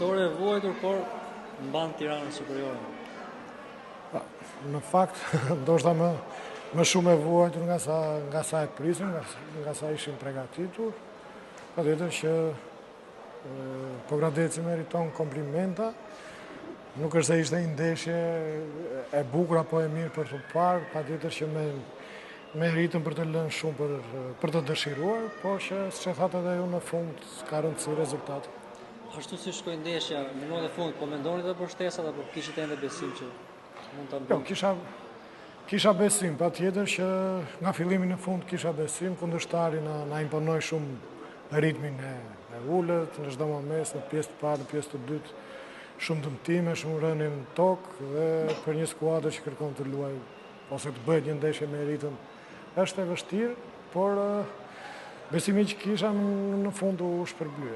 Fitore e vuajtur, por mban Tiranën superiore. Në fakt, ndoshta më shumë e vuajtur nga sa e prisim, nga sa ishim përgatitur. Patjetër që Pogradeci meriton komplimenta. Nuk është se ishte një ndeshje e bukur apo e mirë për të parë, patjetër që meritën për të lënë shumë për të dëshiruar, por që siç e thatë edhe ju në fund ka rëndësi rezultati. Ashtu si shkoi ndeshja, minutat e fundit, po mendoni edhe për shtesat apo kishit ende besim që mund ta bëni? Jo, kisha besim, patjetër që nga fillimi në fund kisha besim, kundërshtari na imponoi shumë ritmin e ulët, në çdo moment, në pjesë të parë, në pjesë të dytë, shumë dëmtime, shumë rënie në tokë dhe për një skuadër që kërkon të luajë ose të bëhet një ndeshje me ritëm është e vështirë, por besimi që kisha në fund u shpërblye.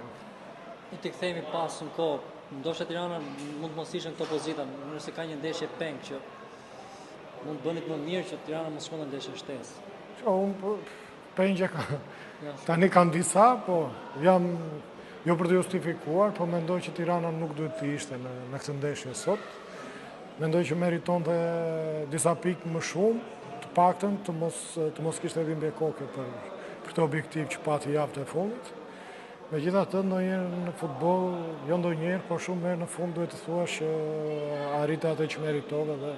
Ne t'i kthehemi pas në kohë, ndoshta Tirana mund të mos ishte në këto pozita, nëse ka një ndeshje peng që mund të bënit më mirë që Tirana mos shkon në ndeshje shtesë. Unë pengje tani kam disa, po jam jo për të justifikuar, po mendoj që Tirana nuk duhet të ishte në këtë ndeshje sot. Mendoj që meriton të disa pikë më shumë, të paktën të mos kishte dhimbje koke për këtë objektiv që pati javën e fundit. Megjithatë, ndonjëherë në futboll, jo ndonjëherë, por shumë herë në fund duhet të thuash që arriti atë që meritove dhe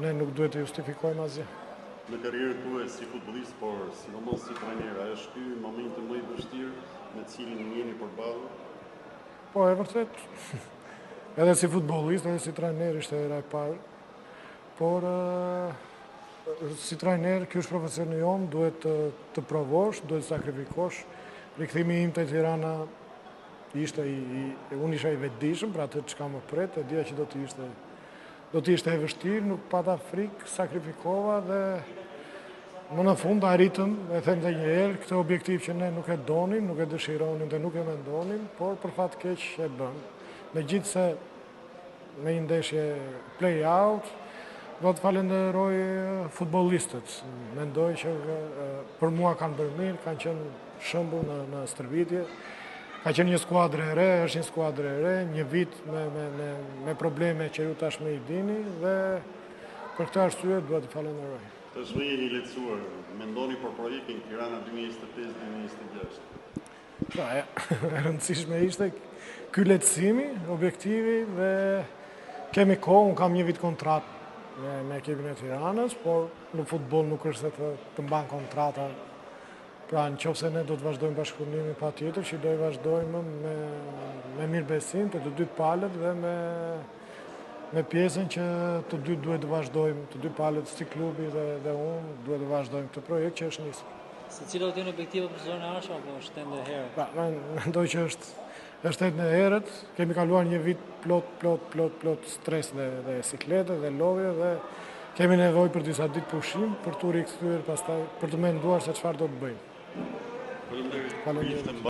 ne nuk duhet të justifikojmë asgjë. Në karrierën tuaj si futbollist, por sidomos si trajner, a është ky momenti më i vështirë me cilin jeni përballur? Po, e vërtet. Edhe si futbollist, edhe si trajner ishte era e parë. Por si trajner, ky është profesioni jon, duhet të provosh, duhet të sakrifikosh. Rikthimi im te Tirana ishte unë isha i vetëdijshëm për atë çka më pret, e dija që do të ishte e vështirë, nuk pata frikë, sakrifikova dhe më në fund arritëm, e them edhe një herë, këtë objektiv që ne nuk e donim, nuk e dëshironim dhe nuk e mendonim, por për fat keq e bëm. Megjithse me një ndeshje play-out, do të falenderoj futbollistët. Mendoj që për mua kanë bërë mirë, kanë qenë shembull në stërvitje. Ka qenë një skuadrë e re, është një skuadrë e re, një vit me probleme që ju tashmë i dini dhe për këtë arsye dua të falenderoj. Tashmë jeni lehtësuar, mendoni për projektin Tirana 2025-2026? E rëndësishme ishte ky lehtësimi, objektivi dhe kemi kohë, unë kam një vit kontratë me ekipin e Tiranës, por në futboll nuk është se të mban kontrata. Pra në qoftë se ne do të vazhdojmë bashkëpunimin patjetër, që do i vazhdojmë me mirëbesim të dy palët dhe me pjesën që të dy duhet të vazhdojmë, të dy palët si klubi dhe unë duhet të vazhdojmë këtë projekt që është nisur. Secila do të jenë objektive për sezonin e ardhshëm apo është ende e herët? Pra, mendoj që është ende e herët, kemi kaluar një vit plot stres dhe siklete dhe lodhje dhe kemi nevojë për disa ditë pushim për tu rikthyer pastaj për të menduar se çfarë do të bëjmë. Faleminderit.